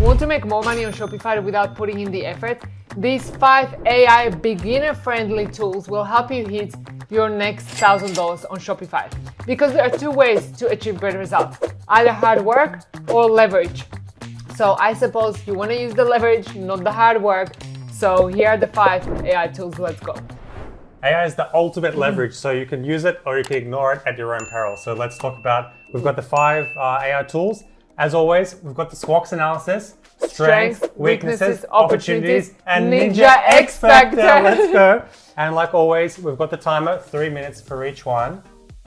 Want to make more money on Shopify without putting in the effort? These 5 AI beginner-friendly tools will help you hit your next $1,000 on Shopify. Because there are 2 ways to achieve great results, either hard work or leverage. So I suppose you want to use the leverage, not the hard work. So here are the 5 AI tools, let's go. AI is the ultimate leverage, so you can use it or you can ignore it at your own peril. So let's talk about, we've got the 5 AI tools. As always, we've got the SWOT analysis, strengths, weaknesses, opportunities, and Ninja X Factor. Let's go. And like always, we've got the timer, 3 minutes for each one.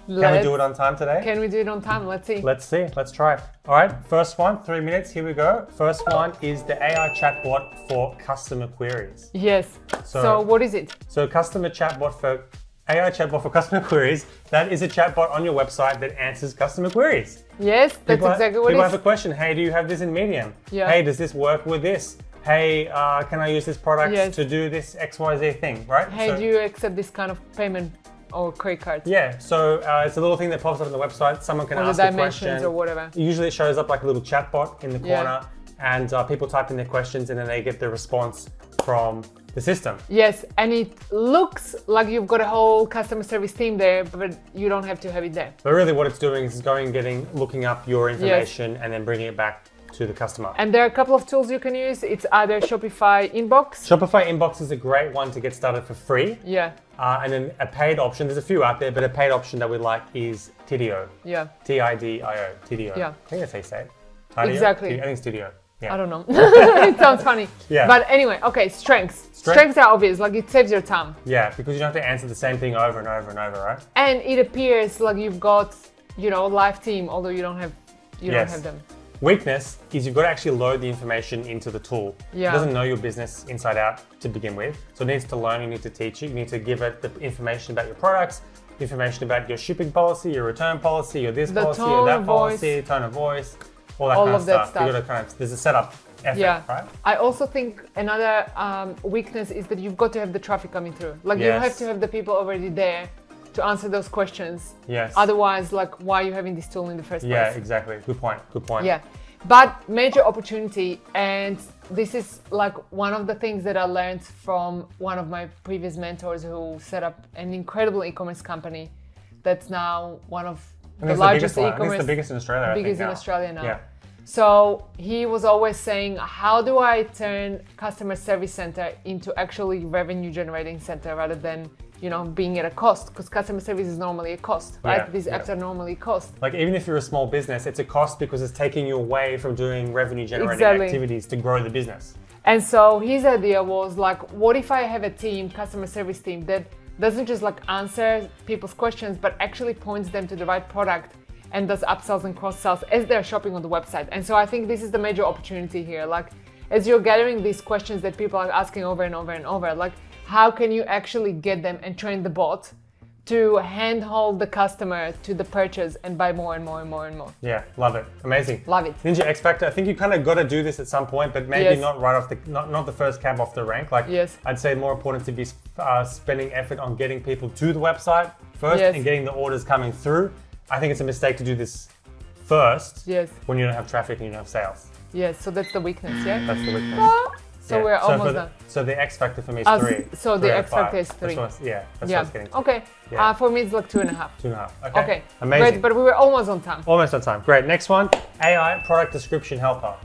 Can we do it on time today? Can we do it on time? Let's see. Let's see. Let's try. All right. First one, 3 minutes. Here we go. First one is the AI chatbot for customer queries. Yes. So what is it? So AI chatbot for customer queries. That is a chatbot on your website that answers customer queries. Yes, that's exactly what it is. People have a question. Hey, do you have this in Medium? Yeah. Hey, does this work with this? Hey, can I use this product to do this XYZ thing, right? Hey, do you accept this kind of payment or credit card? Yeah, so it's a little thing that pops up on the website. Someone can ask a question. Or whatever. Usually it shows up like a little chatbot in the corner, and people type in their questions and then they get the response from the system. Yes, and it looks like you've got a whole customer service team there, but you don't have to have it there. But really what it's doing is looking up your information and then bringing it back to the customer. And there are a couple of tools you can use. It's either Shopify Inbox. Shopify Inbox is a great one to get started for free. Yeah. And then a paid option, there's a few out there, but a paid option that we like is Tidio. Yeah. Tidio. Tidio. Yeah. I think that's how you say it. Tidio? Exactly. I think it's Tidio. Yeah. I don't know. It sounds funny. Yeah. But anyway, okay, strengths. Strengths are obvious, like it saves your time. Yeah, because you don't have to answer the same thing over and over and over, right? And it appears like you've got, live team, although you don't have them. Weakness is you've got to actually load the information into the tool. Yeah. It doesn't know your business inside out to begin with. So it needs to learn, you need to teach it, you need to give it the information about your products, information about your shipping policy, your return policy, your this policy, or that policy, tone of voice, all that kind of stuff. You got to there's a setup effort, right? I also think another weakness is that you've got to have the traffic coming through. Like you have to have the people already there to answer those questions. Yes. Otherwise, like, why are you having this tool in the first place? Yeah, exactly. Good point. Good point. Yeah. But major opportunity, and this is like one of the things that I learned from one of my previous mentors who set up an incredible e-commerce company that's now one of the largest e-commerce. I think it's the biggest in Australia. Biggest in Australia now. Yeah. So he was always saying, how do I turn customer service center into actually revenue generating center rather than being at a cost, because customer service is normally a cost, right? Yeah, These apps are normally a cost. Like even if you're a small business, it's a cost because it's taking you away from doing revenue generating activities to grow the business. And so his idea was like, what if I have a team, customer service team, that doesn't just like answer people's questions, but actually points them to the right product and does upsells and cross sells as they're shopping on the website. And so I think this is the major opportunity here. Like as you're gathering these questions that people are asking over and over and over, like how can you actually get them and train the bot to handhold the customer to the purchase and buy more and more and more and more? Yeah, love it. Amazing. Love it. Ninja X Factor, I think you kind of got to do this at some point, but maybe not right off not the first cab off the rank. Like I'd say more important to be spending effort on getting people to the website first and getting the orders coming through. I think it's a mistake to do this first when you don't have traffic and you don't have sales. Yes, so that's the weakness, yeah? That's the weakness. So we're almost done. So the X Factor for me is 3. So the X Factor is 3. That's what I was getting to. Okay. Yeah. For me it's like 2.5. 2.5. Okay. Amazing. Great, but we were almost on time. Almost on time. Great. Next one, AI Product Description Helper.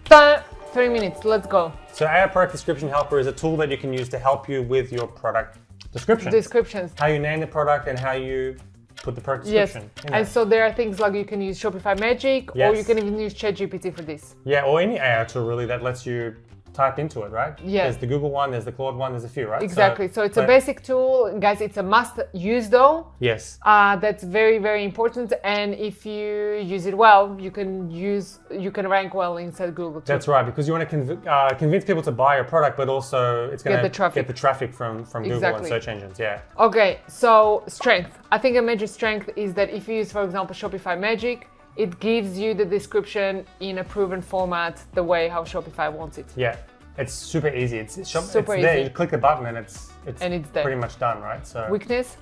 3 minutes. Let's go. So AI Product Description Helper is a tool that you can use to help you with your product descriptions. How you name the product and how you put the product description. Yes. And so there are things like you can use Shopify Magic or you can even use ChatGPT for this. Yeah, or any AI tool really that lets you type into it, right? Yeah. There's the Google one, there's the Claude one, there's a few, right? Exactly. So it's a basic tool. Guys, it's a must use though. Yes. That's very, very important. And if you use it well, you can rank well inside Google too. That's right, because you want to convince people to buy your product, but also it's going to get the traffic from Google and search engines. Yeah. Okay. So strength. I think a major strength is that if you use, for example, Shopify Magic, it gives you the description in a proven format, the way how Shopify wants it. Yeah, it's super easy. It's super there. easy. You click the button and it's there. Pretty much done, right? So weakness.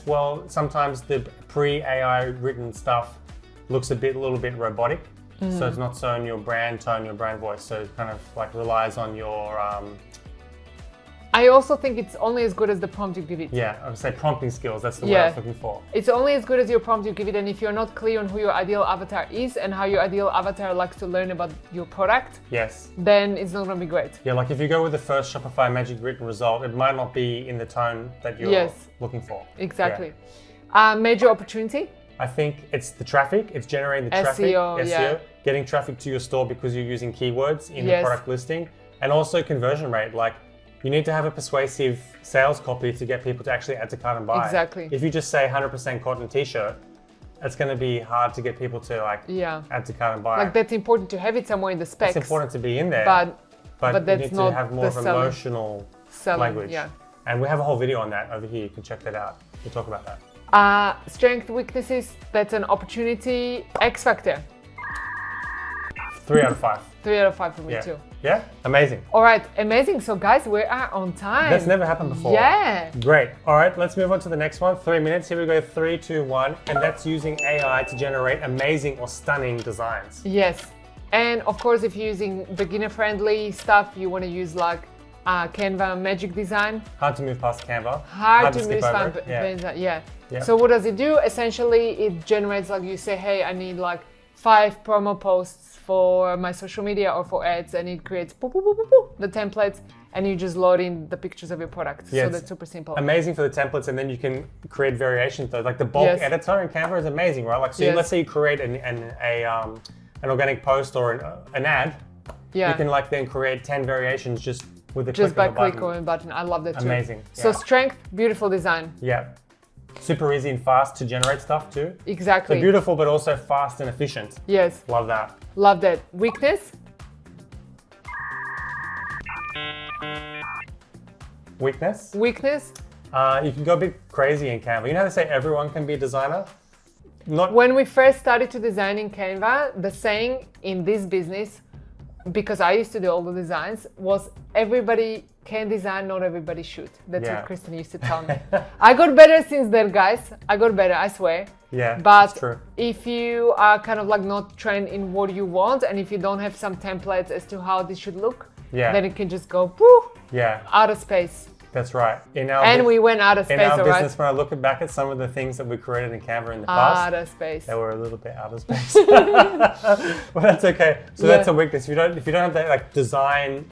Well, sometimes the pre-AI written stuff looks a little bit robotic. So it's not so in your brand tone, your brand voice. So it kind of like relies on your I also think it's only as good as the prompt you give it. yeah, I would say prompting skills. That's the word I was looking for. It's only as good as your prompt you give it, and if you're not clear on who your ideal avatar is and how your ideal avatar likes to learn about your product, Yes. then it's not going to be great. Yeah, like if you go with the first Shopify magic written result, it might not be in the tone that you're looking for. Exactly. Yeah. Major opportunity? I think it's the traffic. It's generating the traffic, SEO, getting traffic to your store because you're using keywords in the product listing, and also conversion rate. Like you need to have a persuasive sales copy to get people to actually add to cart and buy. Exactly. If you just say 100% cotton t-shirt, it's going to be hard to get people to add to cart and buy. Like that's important to have it somewhere in the specs. It's important to be in there, but you that's need not to have more of the emotional language. Yeah. And we have a whole video on that over here. You can check that out. We'll talk about that. Strength, weaknesses, that's an opportunity. X factor. 3 out of 5. 3 out of 5 for me too. Yeah? Amazing. All right, amazing. So guys, we are on time. That's never happened before. Yeah. Great. All right, let's move on to the next one. 3 minutes. Here we go. 3, 2, 1. And that's using AI to generate amazing or stunning designs. Yes. And of course, if you're using beginner-friendly stuff, you want to use like Canva Magic Design. Hard to move past Canva. Hard to move past Canva. Yeah. So what does it do? Essentially, it generates like you say, hey, I need like 5 promo posts for my social media or for ads, and it creates the templates, and you just load in the pictures of your product. Yeah, so that's super simple. Amazing for the templates, and then you can create variations though. Like the bulk editor in Canva is amazing, right? Like so let's say you create an organic post or an ad. Yeah. You can like then create 10 variations just with the just by click of a button. I love that too. Amazing. So strength, beautiful design. Yeah. Super easy and fast to generate stuff too. Exactly. So beautiful, but also fast and efficient. Yes. Love that. Love that. Weakness? Weakness? Weakness? You can go a bit crazy in Canva. You know how they say everyone can be a designer? When we first started to design in Canva, the saying in this business, because I used to do all the designs, was everybody can design, not everybody should. That's what Kristen used to tell me. I got better since then, guys. I got better, I swear. Yeah, but that's true. If you are kind of like not trained in what you want, and if you don't have some templates as to how this should look, then it can just go out of space. That's right. We went out of space, in our business, when I look back at some of the things that we created in Canva in the past, out of space. They were a little bit out of space. Well, that's okay. So that's a weakness. If you don't have that like design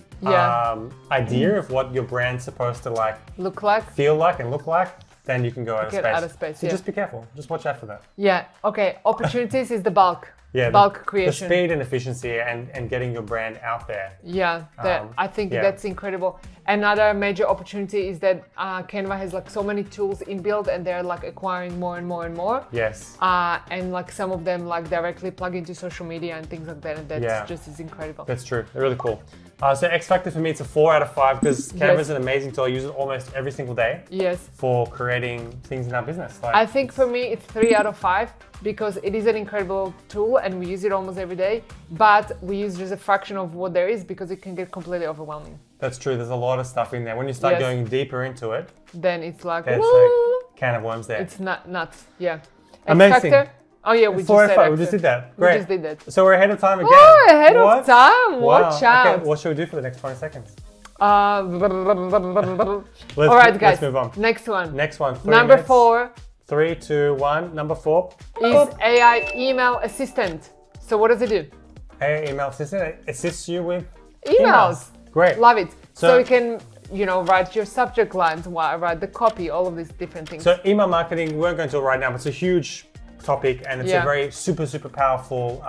idea of what your brand's supposed to like look like, feel like, and look like, then you can go out of space. So just be careful. Just watch out for that. Yeah. Okay. Opportunities is the bulk. Yeah, bulk creation. The speed and efficiency and getting your brand out there. Yeah, I think that's incredible. Another major opportunity is that Canva has like so many tools inbuilt, and they're like acquiring more and more and more. Yes. And like some of them like directly plug into social media and things like that, and that's just is incredible. That's true. They're really cool. So X Factor for me, it's a 4 out of 5 because Canva is an amazing tool. I use it almost every single day. Yes. For creating things in our business. I think for me it's 3 out of 5 because it is an incredible tool and we use it almost every day, but we use just a fraction of what there is because it can get completely overwhelming. That's true. There's a lot of stuff in there. When you start going deeper into it, then it's like, there's like can of worms there. It's not nuts. Yeah. Amazing. X Factor? Oh yeah, we just said we just did that. Great. We just did that. So we're ahead of time again. Oh, ahead of time. Watch out. Okay, what should we do for the next 20 seconds? All right, guys. Let's move on. Next one. Next one. Number 4. 3, 2, 1. Number 4 is AI email assistant. So what does it do? AI email assistant assists you with emails. Great. Love it. So you can, write your subject lines, write the copy, all of these different things. So email marketing, we won't go into it right now, but it's a huge topic and it's a very super, super powerful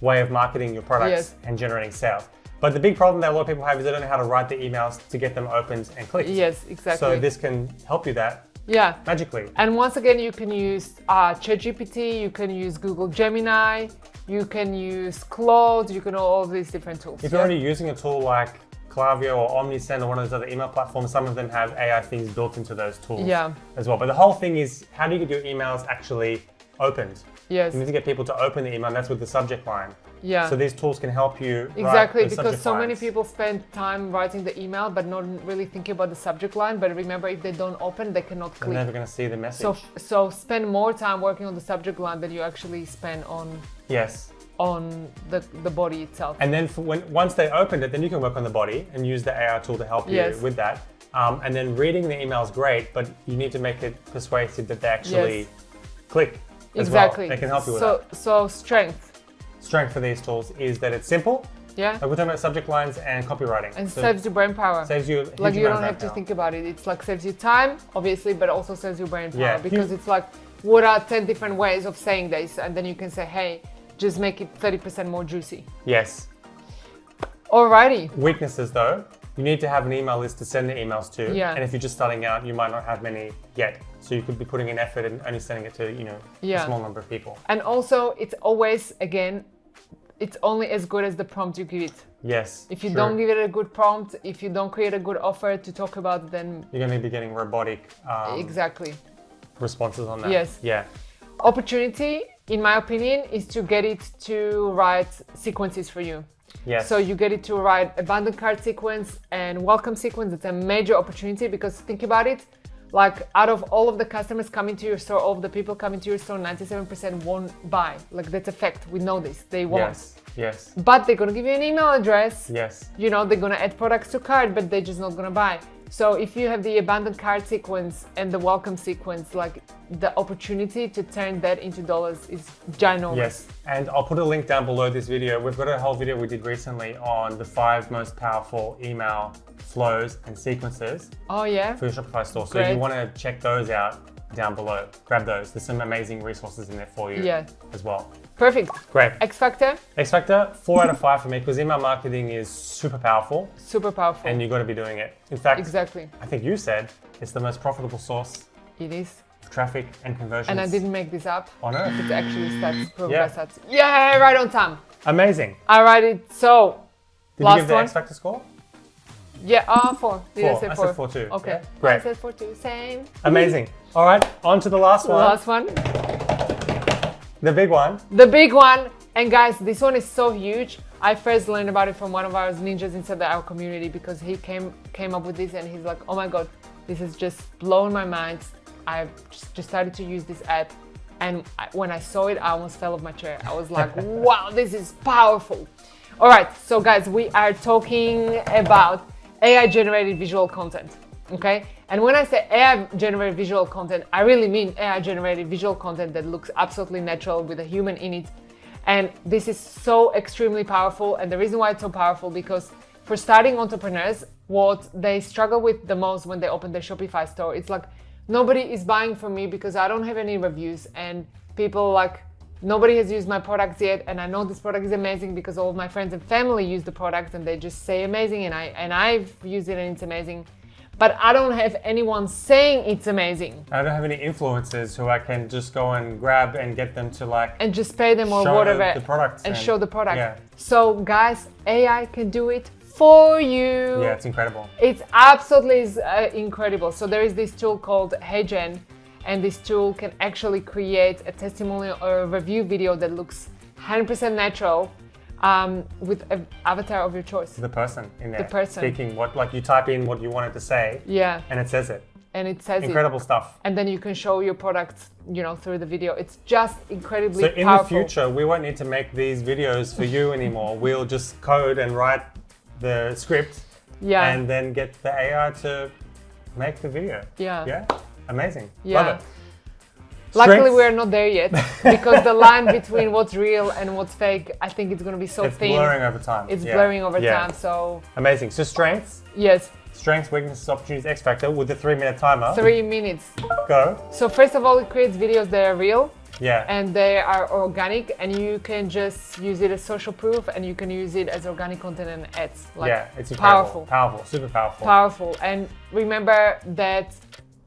way of marketing your products and generating sales. But the big problem that a lot of people have is they don't know how to write the emails to get them opened and clicked. Yes, exactly. So this can help you magically. And once again, you can use ChatGPT, you can use Google Gemini, you can use Claude, you can all of these different tools. If you're already using a tool like Klaviyo or Omnisend or one of those other email platforms, some of them have AI things built into those tools as well. But the whole thing is, how do you get your emails actually opened? Yes. You need to get people to open the email, and that's with the subject line. Yeah. So these tools can help you. Exactly, because so many people spend time writing the email but not really thinking about the subject line. But remember, if they don't open, they cannot click. They're never going to see the message. So spend more time working on the subject line than you actually spend on on the body itself. And then once they opened it, then you can work on the body and use the AI tool to help you Yes. with that. And then reading the email is great, but you need to make it persuasive that they actually Yes. click as Exactly. well. They can help you with that. So strength. Strength for these tools is that it's simple. Yeah. Like we're talking about subject lines and copywriting. And So saves you brain power. saves you a huge Like you amount don't of have to brain think about it. It's like saves you time, obviously, but also saves you brain power Yeah. because it's like, what are 10 different ways of saying this? And then you can say, hey, just make it 30% more juicy. power. Yes. Alrighty. Weaknesses though, you need to have an email list to send the emails to. Yeah. And if you're just starting out, you might not have many yet. So you could be putting in effort and only sending it to, Yeah. a small number of people. And also, it's always, again, it's only as good as the prompt you give it. Yes. If you true. don't give it a good prompt, if you don't create a good offer to talk about, then You're going to be getting robotic exactly. responses on that. Yes. Yeah. Opportunity, in my opinion, is to get it to write sequences for you. Yes. So you get it to write abandoned cart sequence and welcome sequence. It's a major opportunity because think about it, like out of all of the customers coming to your store, all of the people coming to your store, 97% won't buy. Like that's a fact. We know this. They won't. Yes. Yes. But they're gonna give you an email address. Yes. They're gonna add products to cart, but they're just not gonna buy. So if you have the abandoned cart sequence and the welcome sequence, like the opportunity to turn that into dollars is ginormous. Yes. And I'll put a link down below this video. We've got a whole video we did recently on the 5 most powerful email flows and sequences Oh yeah. for your Shopify store. So Great. you want to check those out down below. Grab those. There's some amazing resources in there for you Yeah. as well. Perfect. Great. X Factor, X Factor, 4 out of 5 for me because email marketing is super powerful super powerful. and you've got to be doing it. In fact, Exactly. I think you said it's the most profitable source It is. of traffic and conversions And I didn't make this up. on earth. It's actually stats, proven Yeah. by stats. Yeah, right on time. Amazing. All right, so Did last you give the one. X Factor score? Yeah, 4. Did I 4. say I 4? said 4 too. Okay. Yeah. Great. I said 4 too. Same. Amazing. All right, on to the last one. Last one. The big one. The big one. And guys, this one is so huge. I first learned about it from one of our ninjas inside our community because he came up with this and he's like, oh my God, this has just blown my mind. I've just started to use this app. And when I saw it, I almost fell off my chair. I was like, wow, this is powerful. All right, so guys, we are talking about AI generated visual content, okay? And when I say AI generated visual content, I really mean AI generated visual content that looks absolutely natural with a human in it. And this is so extremely powerful. And the reason why it's so powerful, because for starting entrepreneurs, what they struggle with the most when they open their Shopify store, it's like, nobody is buying from me because I don't have any reviews, and people like, nobody has used my products yet, and I know this product is amazing because all of my friends and family use the product and they just say amazing, and I've used it and it's amazing. But I don't have anyone saying it's amazing. I don't have any influencers who I can just go and grab and get them to like And just pay them or show whatever the product and show the product. Yeah. So guys, AI can do it for you. Yeah, it's incredible. It's absolutely incredible. So there is this tool called HeyGen, and this tool can actually create a testimonial or a review video that looks 100% natural with an avatar of your choice. The person in there. The person. Speaking what, like you type in what you wanted to say. Yeah. And it says it. And it says Incredible stuff. And then you can show your product, through the video. It's just incredibly So in powerful. the future, we won't need to make these videos for you anymore. We'll just code and write the script Yeah. and then get the AI to make the video. Yeah. Yeah? Amazing. Yeah. Love it. Luckily, Strengths? we're not there yet because the line between what's real and what's fake, I think it's going to be so It's thin. blurring over time. It's Yeah. blurring over Yeah. time. So, Amazing. So strengths, yes, weaknesses, opportunities, X Factor with the 3-minute timer. 3 minutes. Go. So, first of all, it creates videos that are real Yeah. and they are organic, and you can just use it as social proof, and you can use it as organic content and ads. Like, yeah, it's incredible. powerful. Powerful. Super powerful. Powerful. And remember that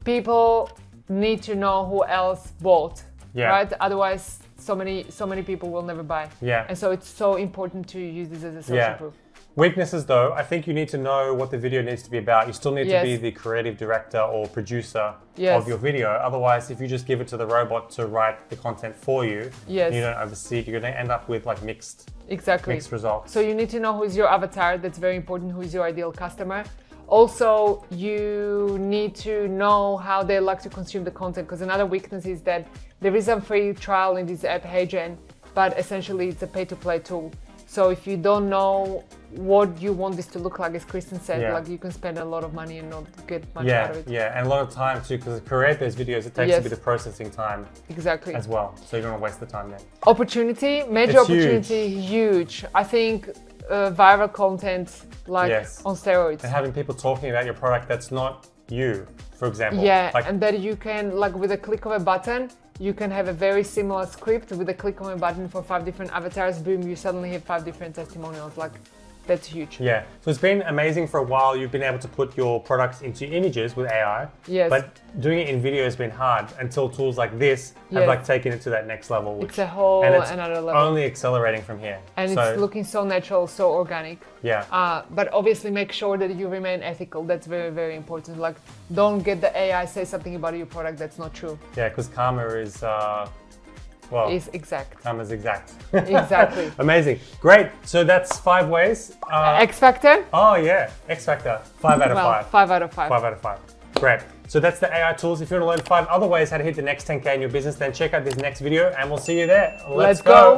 people need to know who else bought. Yeah. Right? Otherwise, so many people will never buy. Yeah. And so it's so important to use this as a social Yeah. proof. Weaknesses though, I think you need to know what the video needs to be about. You still need Yes. to be the creative director or producer Yes. of your video. Otherwise, if you just give it to the robot to write the content for you, Yes. you don't oversee it, you're going to end up with like mixed Exactly. results. So you need to know who is your avatar. That's very important. Who is your ideal customer. Also, you need to know how they like to consume the content, because another weakness is that there is a free trial in this app, HeyGen, but essentially it's a pay-to-play tool. So if you don't know what you want this to look like, as Kristen said, like you can spend a lot of money and not get much out of it. Yeah, and a lot of time too, because to create those videos, it takes a bit of processing time as well. So you don't want to waste the time there. Opportunity, major It's opportunity, huge. I think viral content on steroids. And having people talking about your product that's not you, for example. Yeah, and that you can, with a click of a button, you can have a very similar script with a click of a button for 5 different avatars. Boom, you suddenly have 5 different testimonials. That's huge. Yeah, so it's been amazing for a while. You've been able to put your products into images with AI. Yes. But doing it in video has been hard until tools like this have taken it to that next level. It's a whole another level. Only accelerating from here. And it's looking so natural, so organic. Yeah. But obviously make sure that you remain ethical. That's very, very important. Don't get the AI say something about your product that's not true. Yeah, because karma is is exact. Karma's exact. Exactly. Amazing. Great. So that's 5 ways. X Factor? Oh yeah, X Factor. 5 out of 5. 5 out of 5. 5 out of 5. Great. So that's the AI tools. If you want to learn 5 other ways how to hit the next 10K in your business, then check out this next video and we'll see you there. Let's go.